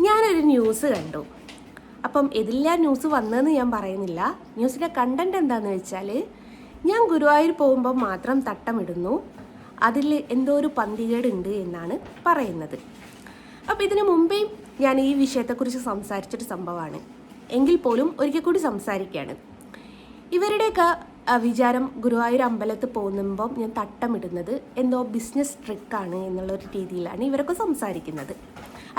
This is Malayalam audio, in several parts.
ഞാനൊരു ന്യൂസ് കണ്ടു. അപ്പം ഇതില്ല ന്യൂസ് വന്നതെന്ന് ഞാൻ പറയുന്നില്ല. ന്യൂസിൻ്റെ കണ്ടന്റ് എന്താണെന്ന് വെച്ചാൽ, ഞാൻ ഗുരുവായൂർ പോകുമ്പോൾ മാത്രം തട്ടമിടുന്നു, അതിൽ എന്തോ ഒരു പന്തികേടുണ്ട് എന്നാണ് പറയുന്നത്. അപ്പോൾ ഇതിനു മുമ്പേ ഞാൻ ഈ വിഷയത്തെക്കുറിച്ച് സംസാരിച്ചൊരു സംഭവമാണ്, എങ്കിൽ പോലും ഒരിക്കൽ കൂടി സംസാരിക്കുകയാണ്. ഇവരുടെയൊക്കെ വിചാരം ഗുരുവായൂർ അമ്പലത്തിൽ പോകുമ്പം ഞാൻ തട്ടമിടുന്നത് എന്തോ ബിസിനസ് ട്രിക്കാണ് എന്നുള്ളൊരു രീതിയിലാണ് ഇവരൊക്കെ സംസാരിക്കുന്നത്,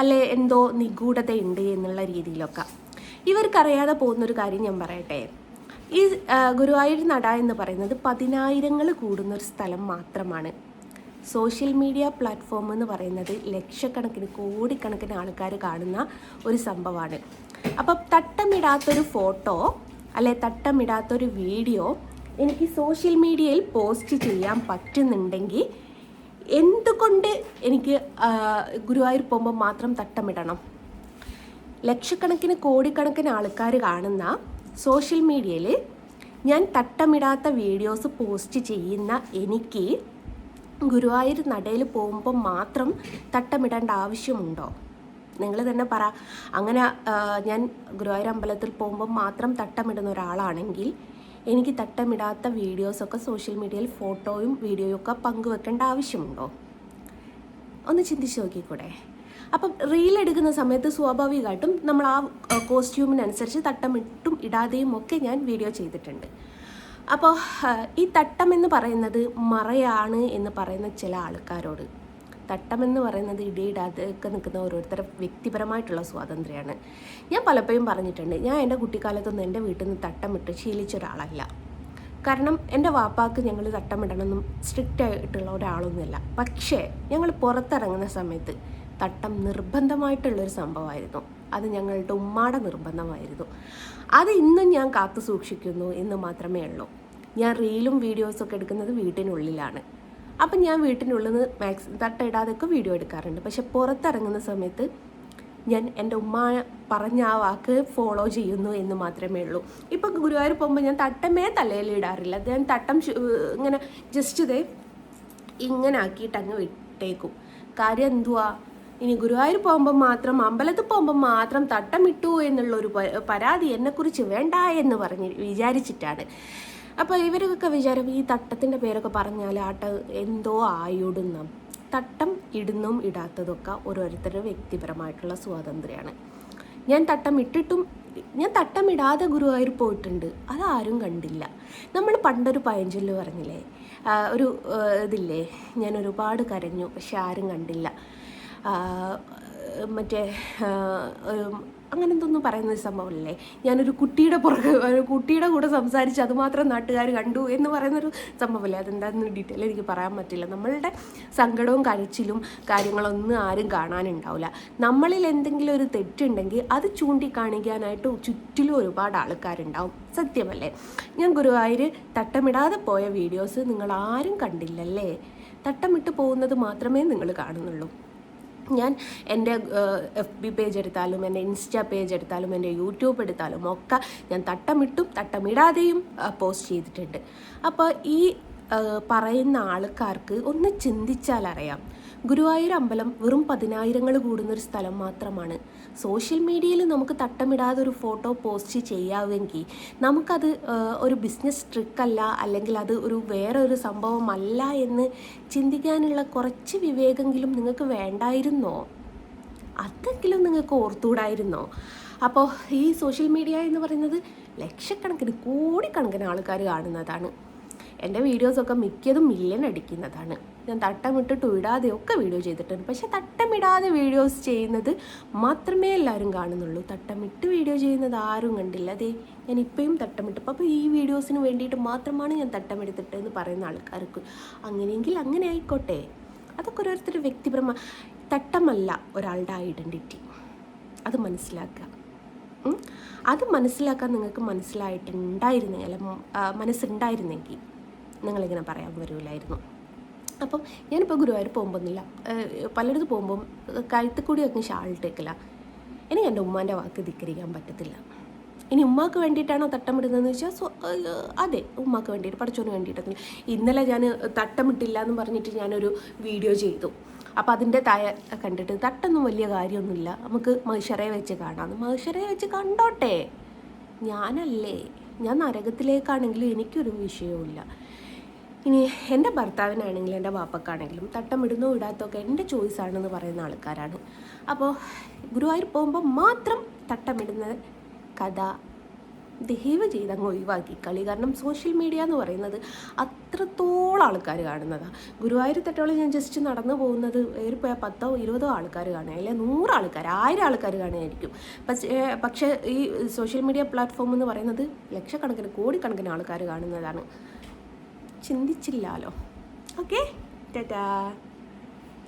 അല്ലെ എന്തോ നിഗൂഢതയുണ്ട് എന്നുള്ള രീതിയിലൊക്കെ. ഇവർക്കറിയാതെ പോകുന്നൊരു കാര്യം ഞാൻ പറയട്ടെ. ഈ ഗുരുവായൂർ നട എന്ന് പറയുന്നത് 10,000 കൂടുന്നൊരു സ്ഥലം മാത്രമാണ്. സോഷ്യൽ മീഡിയ പ്ലാറ്റ്ഫോം എന്ന് പറയുന്നത് ലക്ഷക്കണക്കിന് കോടിക്കണക്കിന് ആൾക്കാർ കാണുന്ന ഒരു സംഭവമാണ്. അപ്പം തട്ടമിടാത്തൊരു ഫോട്ടോ അല്ലെ തട്ടമിടാത്തൊരു വീഡിയോ എനിക്ക് സോഷ്യൽ മീഡിയയിൽ പോസ്റ്റ് ചെയ്യാൻ പറ്റുന്നുണ്ടെങ്കിൽ എന്തുകൊണ്ട് എനിക്ക് ഗുരുവായൂർ പോകുമ്പോൾ മാത്രം തട്ടമിടണം? ലക്ഷക്കണക്കിന് കോടിക്കണക്കിന് ആൾക്കാർ കാണുന്ന സോഷ്യൽ മീഡിയയിൽ ഞാൻ തട്ടമിടാത്ത വീഡിയോസ് പോസ്റ്റ് ചെയ്യുന്ന എനിക്ക് ഗുരുവായൂർ നടയിൽ പോകുമ്പോൾ മാത്രം തട്ടമിടേണ്ട ആവശ്യമുണ്ടോ? നിങ്ങൾ തന്നെ പറ. അങ്ങനെ ഞാൻ ഗുരുവായൂർ അമ്പലത്തിൽ പോകുമ്പോൾ മാത്രം തട്ടമിടുന്ന ഒരാളാണെങ്കിൽ എനിക്ക് തട്ടമിടാത്ത വീഡിയോസൊക്കെ സോഷ്യൽ മീഡിയയിൽ ഫോട്ടോയും വീഡിയോയും ഒക്കെ പങ്കുവെക്കേണ്ട ആവശ്യമുണ്ടോ? ഒന്ന് ചിന്തിച്ച് നോക്കിക്കൂടെ? അപ്പം റീൽ എടുക്കുന്ന സമയത്ത് സ്വാഭാവികമായിട്ടും നമ്മൾ ആ കോസ്റ്റ്യൂമിനനുസരിച്ച് തട്ടമിട്ടും ഇടാതെയും ഒക്കെ ഞാൻ വീഡിയോ ചെയ്തിട്ടുണ്ട്. അപ്പോൾ ഈ തട്ടം എന്ന് പറയുന്നത് മറയാണ് എന്ന് പറയുന്ന ചില ആൾക്കാരോട്, തട്ടമെന്ന് പറയുന്നത് ഇടയിടാതൊക്കെ നിൽക്കുന്ന ഓരോരുത്തരുടെ വ്യക്തിപരമായിട്ടുള്ള സ്വാതന്ത്ര്യമാണ്. ഞാൻ പലപ്പോഴും പറഞ്ഞിട്ടുണ്ട്, ഞാൻ എൻ്റെ കുട്ടിക്കാലത്തൊന്നും എൻ്റെ വീട്ടിൽ നിന്ന് തട്ടമിട്ട് ശീലിച്ച ഒരാളല്ല. കാരണം എൻ്റെ വാപ്പാക്ക് ഞങ്ങൾ തട്ടമിടണമെന്നും സ്ട്രിക്റ്റ് ആയിട്ടുള്ള ഒരാളൊന്നുമല്ല. പക്ഷേ ഞങ്ങൾ പുറത്തിറങ്ങുന്ന സമയത്ത് തട്ടം നിർബന്ധമായിട്ടുള്ളൊരു സംഭവമായിരുന്നു. അത് ഞങ്ങളുടെ ഉമ്മാടെ നിർബന്ധമായിരുന്നു. അത് ഇന്നും ഞാൻ കാത്തു സൂക്ഷിക്കുന്നു എന്ന് മാത്രമേ ഉള്ളൂ. ഞാൻ റീലും വീഡിയോസൊക്കെ എടുക്കുന്നത് വീട്ടിനുള്ളിലാണ്. അപ്പം ഞാൻ വീട്ടിനുള്ളിൽ നിന്ന് തട്ടയിടാതൊക്കെ വീഡിയോ എടുക്കാറുണ്ട്. പക്ഷെ പുറത്തിറങ്ങുന്ന സമയത്ത് ഞാൻ എൻ്റെ ഉമ്മ പറഞ്ഞ ആ വാക്ക് ഫോളോ ചെയ്യുന്നു എന്ന് മാത്രമേ ഉള്ളൂ. ഇപ്പം ഗുരുവായൂർ പോകുമ്പോൾ ഞാൻ തട്ടമേ തലയിൽ ഇടാറില്ല. ഞാൻ തട്ടം ഇങ്ങനെ ജസ്റ്റ് ഇതേ ഇങ്ങനെ ആക്കിയിട്ട് അങ്ങ് വിട്ടേക്കും. കാര്യം എന്തുവാ, ഇനി ഗുരുവായൂർ പോകുമ്പോൾ മാത്രം അമ്പലത്തിൽ പോകുമ്പോൾ മാത്രം തട്ടമിട്ടു എന്നുള്ളൊരു പരാതി എന്നെക്കുറിച്ച് വേണ്ട എന്ന് പറഞ്ഞ് വിചാരിച്ചിട്ടാണ്. അപ്പോൾ ഇവരൊക്കെ വിചാരം ഈ തട്ടത്തിൻ്റെ പേരൊക്കെ പറഞ്ഞാൽ എന്തോ ആയിടുന്ന. തട്ടം ഇടുന്നും ഇടാത്തതൊക്കെ ഓരോരുത്തരുടെ വ്യക്തിപരമായിട്ടുള്ള സ്വാതന്ത്ര്യമാണ്. ഞാൻ തട്ടം ഇടാതെ ഗുരുവായൂർ പോയിട്ടുണ്ട്, അതാരും കണ്ടില്ല. നമ്മൾ പണ്ടൊരു പഴഞ്ചൊല്ല് പറഞ്ഞില്ലേ, ഒരു ഇതില്ലേ, ഞാൻ ഒരുപാട് കരഞ്ഞു പക്ഷെ ആരും കണ്ടില്ല, മറ്റേ അങ്ങനെ എന്തൊന്നും പറയുന്നൊരു സംഭവമല്ലേ, ഞാനൊരു കുട്ടിയുടെ കൂടെ സംസാരിച്ച് അതുമാത്രം നാട്ടുകാർ കണ്ടു എന്ന് പറയുന്നൊരു സംഭവമല്ലേ. അതെന്താണെന്ന് ഡീറ്റെയിൽ എനിക്ക് പറയാൻ പറ്റില്ല. നമ്മളുടെ സങ്കടവും കരച്ചിലും കാര്യങ്ങളൊന്നും ആരും കാണാനുണ്ടാവില്ല. നമ്മളിൽ എന്തെങ്കിലും ഒരു തെറ്റുണ്ടെങ്കിൽ അത് ചൂണ്ടിക്കാണിക്കാനായിട്ട് ചുറ്റിലും ഒരുപാട് ആൾക്കാരുണ്ടാവും. സത്യമല്ലേ? ഞാൻ ഗുരുവായൂർ തട്ടമിടാതെ പോയ വീഡിയോസ് നിങ്ങൾ ആരും കണ്ടില്ലല്ലേ? തട്ടമിട്ട് പോകുന്നത് മാത്രമേ നിങ്ങൾ കാണുന്നുള്ളൂ. ഞാൻ എൻ്റെ FB പേജ് എടുത്താലും എൻ്റെ ഇൻസ്റ്റാ പേജ് എടുത്താലും എൻ്റെ യൂട്യൂബ് എടുത്താലും ഒക്കെ ഞാൻ തട്ടമിട്ടും തട്ടമിടാതെയും പോസ്റ്റ് ചെയ്തിട്ടുണ്ട്. അപ്പോൾ ഈ പറയുന്ന ആൾക്കാർക്ക് ഒന്ന് ചിന്തിച്ചാൽ അറിയാം, ഗുരുവായൂർ അമ്പലം വെറും 10,000 കൂടുന്നൊരു സ്ഥലം മാത്രമാണ്. സോഷ്യൽ മീഡിയയിൽ നമുക്ക് തട്ടമിടാതെ ഒരു ഫോട്ടോ പോസ്റ്റ് ചെയ്യാമെങ്കിൽ നമുക്കത് ഒരു ബിസിനസ് ട്രിക്കല്ല, അല്ലെങ്കിൽ അത് ഒരു വേറെ ഒരു സംഭവമല്ല എന്ന് ചിന്തിക്കാനുള്ള കുറച്ച് വിവേകമെങ്കിലും നിങ്ങൾക്ക് വേണ്ടായിരുന്നോ? അതെങ്കിലും നിങ്ങൾക്ക് ഓർത്തുകൂടായിരുന്നോ? അപ്പോൾ ഈ സോഷ്യൽ മീഡിയ എന്ന് പറയുന്നത് ലക്ഷക്കണക്കിന് കോടിക്കണക്കിന് ആൾക്കാർ കാണുന്നതാണ്. എൻ്റെ വീഡിയോസൊക്കെ മിക്കതും മില്യൺ അടിക്കുന്നതാണ്. ഞാൻ തട്ടമിട്ടിട്ട് ഇടാതെയൊക്കെ വീഡിയോ ചെയ്തിട്ടുണ്ട്. പക്ഷേ തട്ടമിടാതെ വീഡിയോസ് ചെയ്യുന്നത് മാത്രമേ എല്ലാവരും കാണുന്നുള്ളൂ. തട്ടമിട്ട് വീഡിയോ ചെയ്യുന്നത് ആരും കണ്ടില്ല. അതേ ഞാൻ ഇപ്പോഴും തട്ടമിട്ടപ്പോൾ അപ്പോൾ ഈ വീഡിയോസിന് വേണ്ടിയിട്ട് മാത്രമാണ് ഞാൻ തട്ടമെടുത്തിട്ട് എന്ന് പറയുന്ന ആൾക്കാർക്ക് അങ്ങനെയെങ്കിൽ അങ്ങനെ ആയിക്കോട്ടെ. അതൊക്കെ ഓരോരുത്തർ വ്യക്തിപരമായ തട്ടമല്ല ഒരാളുടെ ഐഡൻറ്റിറ്റി. അത് മനസ്സിലാക്കുക. അത് മനസ്സിലാക്കാൻ നിങ്ങൾക്ക് മനസ്സുണ്ടായിരുന്നെങ്കിൽ നിങ്ങളിങ്ങനെ പറയാൻ വരില്ലായിരുന്നു. അപ്പം ഞാനിപ്പോൾ ഗുരുവായൂർ പോകുമ്പോഴൊന്നുമില്ല, പലയിടത്ത് പോകുമ്പം കഴുത്തിൽ കൂടി അങ്ങ് ഷാളിട്ടേക്കില്ല. എനിക്ക് എൻ്റെ ഉമ്മാൻ്റെ വാക്ക് ധിക്കരിക്കാൻ പറ്റത്തില്ല. ഇനി ഉമ്മാക്ക് വേണ്ടിയിട്ടാണോ തട്ടമിടുന്നതെന്ന് വെച്ചാൽ അതെ, ഉമ്മാക്ക് വേണ്ടിയിട്ട്, പഠിച്ചോന് വേണ്ടിയിട്ടൊന്നും. ഇന്നലെ ഞാൻ തട്ടമിട്ടില്ല എന്ന് പറഞ്ഞിട്ട് ഞാനൊരു വീഡിയോ ചെയ്തു. അപ്പോൾ അതിൻ്റെ താഴെ കണ്ടിട്ട് തട്ടൊന്നും വലിയ കാര്യമൊന്നുമില്ല, നമുക്ക് മഹിഷറയെ വെച്ച് കാണാമെന്ന്. മഹിഷറയെ വെച്ച് കണ്ടോട്ടെ, ഞാനല്ലേ, ഞാൻ നരകത്തിലേക്കാണെങ്കിലും എനിക്കൊരു വിഷയവുമില്ല. ഇനി എൻ്റെ ഭർത്താവിനാണെങ്കിലും എൻ്റെ വാപ്പക്കാണെങ്കിലും തട്ടം ഇടുന്നോ ഇടാത്തൊക്കെ എൻ്റെ ചോയ്സാണെന്ന് പറയുന്ന ആൾക്കാരാണ്. അപ്പോൾ ഗുരുവായൂർ പോകുമ്പോൾ മാത്രം തട്ടമിടുന്ന കഥ ദയവ് ചെയ്ത് അങ്ങ് ഒഴിവാക്കി കളി. കാരണം സോഷ്യൽ മീഡിയ എന്ന് പറയുന്നത് അത്രത്തോളം ആൾക്കാർ കാണുന്നതാണ്. ഗുരുവായൂർ തട്ടോളം ഞാൻ ജസ്റ്റ് നടന്നു പോകുന്നത് ഏറിപ്പോയാൽ 10 20 ആൾക്കാർ കാണുക, അല്ലെങ്കിൽ 100 ആൾക്കാർ 1000 ആൾക്കാർ കാണുമായിരിക്കും. പക്ഷേ ഈ സോഷ്യൽ മീഡിയ പ്ലാറ്റ്ഫോം എന്ന് പറയുന്നത് ലക്ഷക്കണക്കിന് കോടിക്കണക്കിന് ആൾക്കാർ കാണുന്നതാണ്. ചിന്തിച്ചില്ലാലോ. ഓക്കെ, ടാറ്റാ.